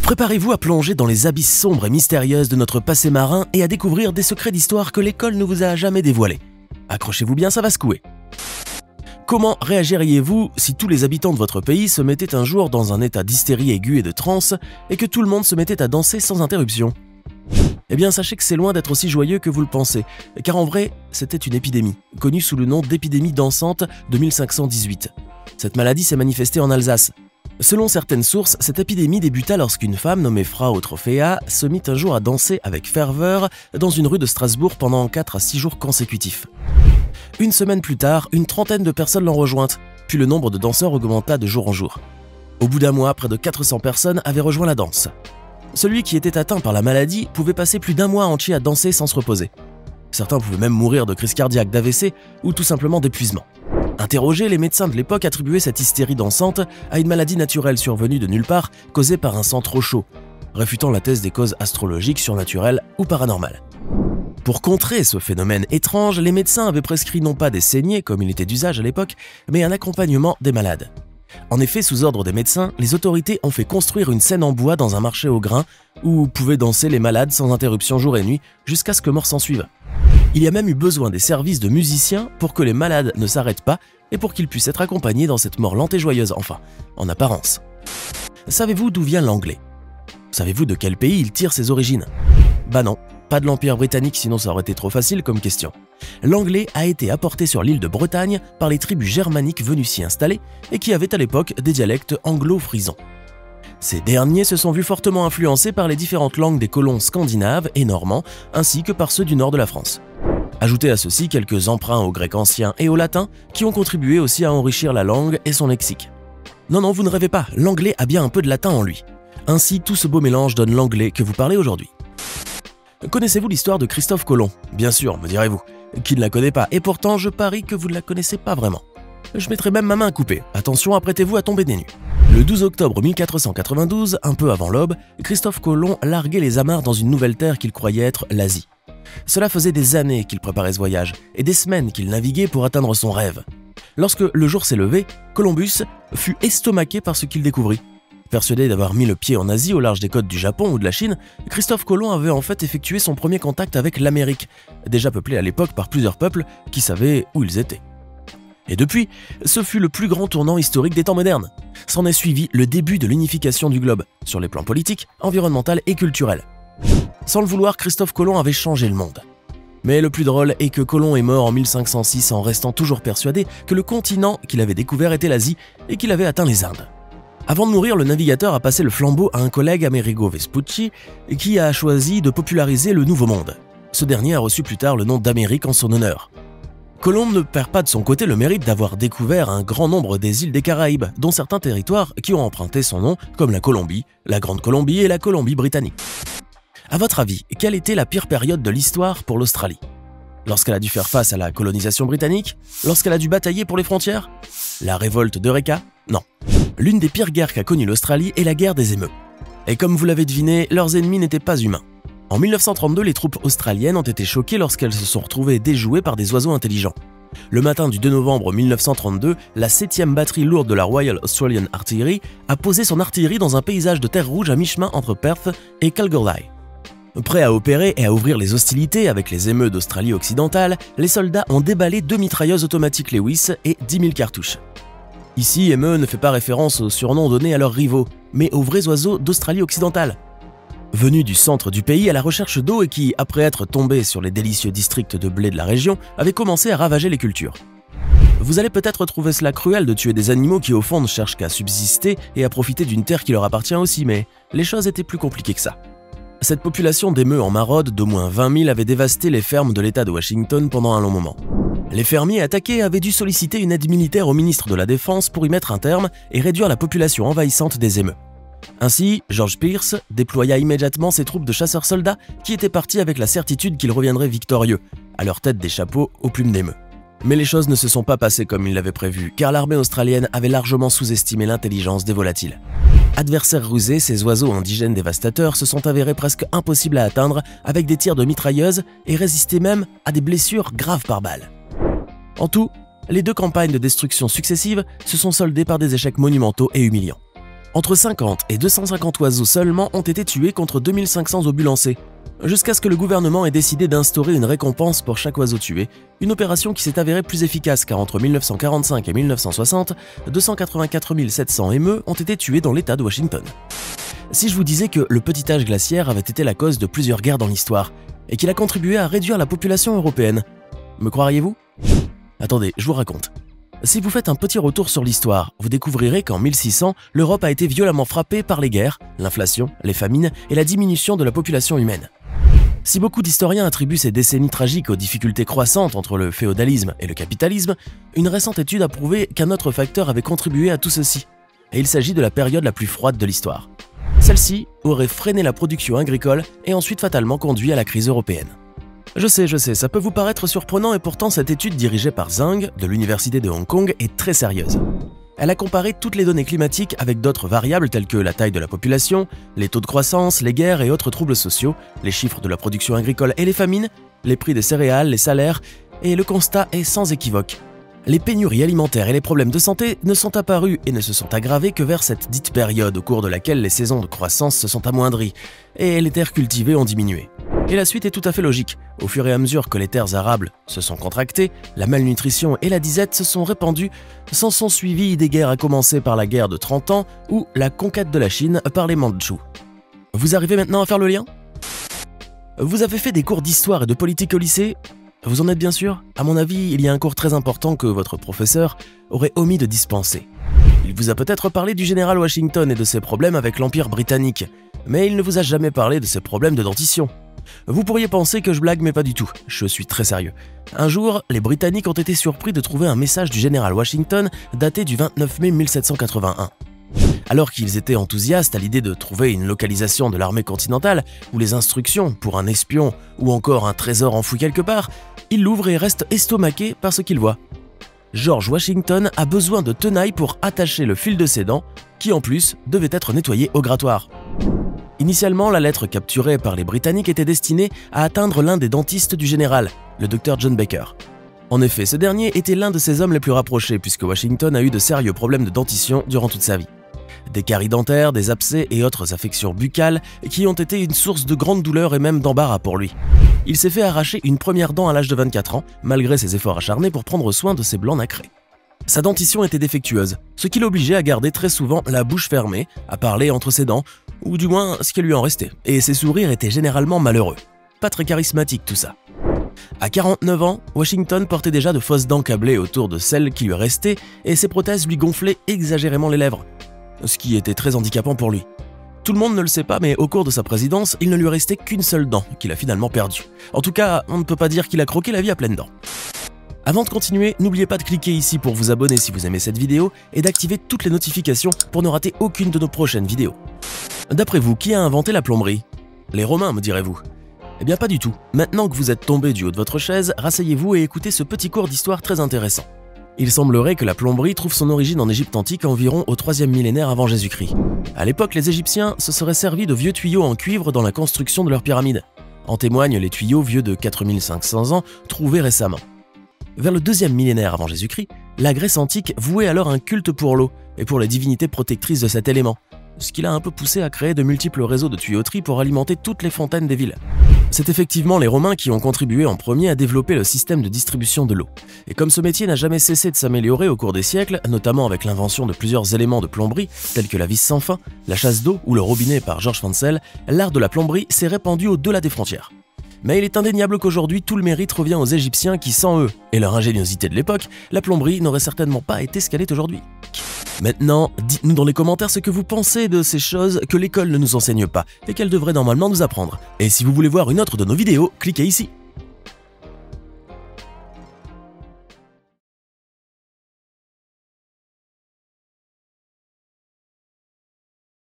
Préparez-vous à plonger dans les abysses sombres et mystérieuses de notre passé marin et à découvrir des secrets d'histoire que l'école ne vous a jamais dévoilés. Accrochez-vous bien, ça va secouer. Comment réagiriez-vous si tous les habitants de votre pays se mettaient un jour dans un état d'hystérie aiguë et de transe et que tout le monde se mettait à danser sans interruption? Eh bien, sachez que c'est loin d'être aussi joyeux que vous le pensez, car en vrai, c'était une épidémie, connue sous le nom d'épidémie dansante de 1518. Cette maladie s'est manifestée en Alsace. Selon certaines sources, cette épidémie débuta lorsqu'une femme nommée Frau Trophéa se mit un jour à danser avec ferveur dans une rue de Strasbourg pendant 4 à 6 jours consécutifs. Une semaine plus tard, une trentaine de personnes l'ont rejointe, puis le nombre de danseurs augmenta de jour en jour. Au bout d'un mois, près de 400 personnes avaient rejoint la danse. Celui qui était atteint par la maladie pouvait passer plus d'un mois entier à danser sans se reposer. Certains pouvaient même mourir de crise cardiaque, d'AVC ou tout simplement d'épuisement. Interrogés, les médecins de l'époque attribuaient cette hystérie dansante à une maladie naturelle survenue de nulle part, causée par un sang trop chaud, réfutant la thèse des causes astrologiques, surnaturelles ou paranormales. Pour contrer ce phénomène étrange, les médecins avaient prescrit non pas des saignées, comme il était d'usage à l'époque, mais un accompagnement des malades. En effet, sous ordre des médecins, les autorités ont fait construire une scène en bois dans un marché au grain où pouvaient danser les malades sans interruption jour et nuit, jusqu'à ce que mort s'en suive. Il y a même eu besoin des services de musiciens pour que les malades ne s'arrêtent pas et pour qu'ils puissent être accompagnés dans cette mort lente et joyeuse, enfin, en apparence. Savez-vous d'où vient l'anglais? Savez-vous de quel pays il tire ses origines? Bah non, pas de l'Empire britannique, sinon ça aurait été trop facile comme question. L'anglais a été apporté sur l'île de Bretagne par les tribus germaniques venues s'y installer et qui avaient à l'époque des dialectes anglo-frisons. Ces derniers se sont vus fortement influencés par les différentes langues des colons scandinaves et normands, ainsi que par ceux du nord de la France. Ajoutez à ceci quelques emprunts au grec ancien et au latin qui ont contribué aussi à enrichir la langue et son lexique. Non, vous ne rêvez pas, l'anglais a bien un peu de latin en lui. Ainsi, tout ce beau mélange donne l'anglais que vous parlez aujourd'hui. Connaissez-vous l'histoire de Christophe Colomb? Bien sûr, me direz-vous. Qui ne la connaît pas? Et pourtant, je parie que vous ne la connaissez pas vraiment. Je mettrai même ma main à couper. Attention, apprêtez-vous à tomber des nues. Le 12 octobre 1492, un peu avant l'aube, Christophe Colomb larguait les amarres dans une nouvelle terre qu'il croyait être l'Asie. Cela faisait des années qu'il préparait ce voyage et des semaines qu'il naviguait pour atteindre son rêve. Lorsque le jour s'est levé, Columbus fut estomaqué par ce qu'il découvrit. Persuadé d'avoir mis le pied en Asie au large des côtes du Japon ou de la Chine, Christophe Colomb avait en fait effectué son premier contact avec l'Amérique, déjà peuplée à l'époque par plusieurs peuples qui savaient où ils étaient. Et depuis, ce fut le plus grand tournant historique des temps modernes. S'en est suivi le début de l'unification du globe, sur les plans politiques, environnemental et culturel. Sans le vouloir, Christophe Colomb avait changé le monde. Mais le plus drôle est que Colomb est mort en 1506 en restant toujours persuadé que le continent qu'il avait découvert était l'Asie et qu'il avait atteint les Indes. Avant de mourir, le navigateur a passé le flambeau à un collègue, Amerigo Vespucci, qui a choisi de populariser le Nouveau Monde. Ce dernier a reçu plus tard le nom d'Amérique en son honneur. Colomb ne perd pas de son côté le mérite d'avoir découvert un grand nombre des îles des Caraïbes, dont certains territoires qui ont emprunté son nom, comme la Colombie, la Grande Colombie et la Colombie-Britannique. À votre avis, quelle était la pire période de l'histoire pour l'Australie? Lorsqu'elle a dû faire face à la colonisation britannique? Lorsqu'elle a dû batailler pour les frontières? La révolte d'Eureka? Non. L'une des pires guerres qu'a connue l'Australie est la guerre des émeus. Et comme vous l'avez deviné, leurs ennemis n'étaient pas humains. En 1932, les troupes australiennes ont été choquées lorsqu'elles se sont retrouvées déjouées par des oiseaux intelligents. Le matin du 2 novembre 1932, la 7e batterie lourde de la Royal Australian Artillery a posé son artillerie dans un paysage de terre rouge à mi-chemin entre Perth et Kalgoorlie. Prêts à opérer et à ouvrir les hostilités avec les émeutes d'Australie occidentale, les soldats ont déballé 2 mitrailleuses automatiques Lewis et 10 000 cartouches. Ici, émeu ne fait pas référence aux surnoms donnés à leurs rivaux, mais aux vrais oiseaux d'Australie occidentale. Venus du centre du pays à la recherche d'eau et qui, après être tombés sur les délicieux districts de blé de la région, avaient commencé à ravager les cultures. Vous allez peut-être trouver cela cruel de tuer des animaux qui au fond ne cherchent qu'à subsister et à profiter d'une terre qui leur appartient aussi, mais les choses étaient plus compliquées que ça. Cette population d'émeux en maraude d'au moins 20 000 avait dévasté les fermes de l'État de Washington pendant un long moment. Les fermiers attaqués avaient dû solliciter une aide militaire au ministre de la Défense pour y mettre un terme et réduire la population envahissante des émeux. Ainsi, George Pierce déploya immédiatement ses troupes de chasseurs-soldats qui étaient partis avec la certitude qu'ils reviendraient victorieux, à leur tête des chapeaux aux plumes d'émeu. Mais les choses ne se sont pas passées comme ils l'avaient prévu, car l'armée australienne avait largement sous-estimé l'intelligence des volatiles. Adversaires rusés, ces oiseaux indigènes dévastateurs se sont avérés presque impossibles à atteindre avec des tirs de mitrailleuses et résistaient même à des blessures graves par balle. En tout, les 2 campagnes de destruction successives se sont soldées par des échecs monumentaux et humiliants. Entre 50 et 250 oiseaux seulement ont été tués contre 2500 obus lancés, jusqu'à ce que le gouvernement ait décidé d'instaurer une récompense pour chaque oiseau tué, une opération qui s'est avérée plus efficace car entre 1945 et 1960, 284 700 émeux ont été tués dans l'État de Washington. Si je vous disais que le petit âge glaciaire avait été la cause de plusieurs guerres dans l'histoire, et qu'il a contribué à réduire la population européenne, me croiriez-vous? Attendez, je vous raconte. Si vous faites un petit retour sur l'histoire, vous découvrirez qu'en 1600, l'Europe a été violemment frappée par les guerres, l'inflation, les famines et la diminution de la population humaine. Si beaucoup d'historiens attribuent ces décennies tragiques aux difficultés croissantes entre le féodalisme et le capitalisme, une récente étude a prouvé qu'un autre facteur avait contribué à tout ceci, et il s'agit de la période la plus froide de l'histoire. Celle-ci aurait freiné la production agricole et ensuite fatalement conduit à la crise européenne. Je sais, ça peut vous paraître surprenant et pourtant cette étude dirigée par Zhang de l'université de Hong Kong est très sérieuse. Elle a comparé toutes les données climatiques avec d'autres variables telles que la taille de la population, les taux de croissance, les guerres et autres troubles sociaux, les chiffres de la production agricole et les famines, les prix des céréales, les salaires, et le constat est sans équivoque. Les pénuries alimentaires et les problèmes de santé ne sont apparus et ne se sont aggravés que vers cette dite période au cours de laquelle les saisons de croissance se sont amoindries et les terres cultivées ont diminué. Et la suite est tout à fait logique. Au fur et à mesure que les terres arables se sont contractées, la malnutrition et la disette se sont répandues, s'en sont suivies des guerres à commencer par la guerre de 30 ans ou la conquête de la Chine par les Mandchous. Vous arrivez maintenant à faire le lien? Vous avez fait des cours d'histoire et de politique au lycée? Vous en êtes bien sûr? À mon avis, il y a un cours très important que votre professeur aurait omis de dispenser. Il vous a peut-être parlé du général Washington et de ses problèmes avec l'Empire britannique, mais il ne vous a jamais parlé de ses problèmes de dentition. Vous pourriez penser que je blague, mais pas du tout, je suis très sérieux. Un jour, les Britanniques ont été surpris de trouver un message du général Washington daté du 29 mai 1781. Alors qu'ils étaient enthousiastes à l'idée de trouver une localisation de l'armée continentale ou les instructions pour un espion ou encore un trésor enfoui quelque part, ils l'ouvrent et restent estomaqués par ce qu'ils voient. George Washington a besoin de tenailles pour attacher le fil de ses dents, qui en plus devait être nettoyé au grattoir. Initialement, la lettre capturée par les Britanniques était destinée à atteindre l'un des dentistes du général, le Dr John Baker. En effet, ce dernier était l'un de ses hommes les plus rapprochés puisque Washington a eu de sérieux problèmes de dentition durant toute sa vie. Des caries dentaires, des abcès et autres affections buccales qui ont été une source de grande douleur et même d'embarras pour lui. Il s'est fait arracher une première dent à l'âge de 24 ans, malgré ses efforts acharnés pour prendre soin de ses blancs nacrés. Sa dentition était défectueuse, ce qui l'obligeait à garder très souvent la bouche fermée, à parler entre ses dents, ou du moins ce qui lui en restait, et ses sourires étaient généralement malheureux. Pas très charismatique tout ça. À 49 ans, Washington portait déjà de fausses dents câblées autour de celles qui lui restaient et ses prothèses lui gonflaient exagérément les lèvres, ce qui était très handicapant pour lui. Tout le monde ne le sait pas, mais au cours de sa présidence, il ne lui restait qu'une seule dent, qu'il a finalement perdue. En tout cas, on ne peut pas dire qu'il a croqué la vie à pleines dents. Avant de continuer, n'oubliez pas de cliquer ici pour vous abonner si vous aimez cette vidéo et d'activer toutes les notifications pour ne rater aucune de nos prochaines vidéos. D'après vous, qui a inventé la plomberie? Les Romains, me direz-vous? Eh bien pas du tout. Maintenant que vous êtes tombé du haut de votre chaise, rasseyez-vous et écoutez ce petit cours d'histoire très intéressant. Il semblerait que la plomberie trouve son origine en Égypte antique environ au 3e millénaire avant Jésus-Christ. À l'époque, les Égyptiens se seraient servis de vieux tuyaux en cuivre dans la construction de leurs pyramides. En témoignent les tuyaux vieux de 4500 ans trouvés récemment. Vers le 2e millénaire avant Jésus-Christ, la Grèce antique vouait alors un culte pour l'eau et pour les divinités protectrices de cet élément, ce qui l'a un peu poussé à créer de multiples réseaux de tuyauterie pour alimenter toutes les fontaines des villes. C'est effectivement les Romains qui ont contribué en premier à développer le système de distribution de l'eau. Et comme ce métier n'a jamais cessé de s'améliorer au cours des siècles, notamment avec l'invention de plusieurs éléments de plomberie, tels que la vis sans fin, la chasse d'eau ou le robinet par George Fensel, l'art de la plomberie s'est répandu au-delà des frontières. Mais il est indéniable qu'aujourd'hui, tout le mérite revient aux Égyptiens qui, sans eux et leur ingéniosité de l'époque, la plomberie n'aurait certainement pas été ce qu'elle est aujourd'hui. Maintenant, dites-nous dans les commentaires ce que vous pensez de ces choses que l'école ne nous enseigne pas et qu'elle devrait normalement nous apprendre. Et si vous voulez voir une autre de nos vidéos, cliquez ici.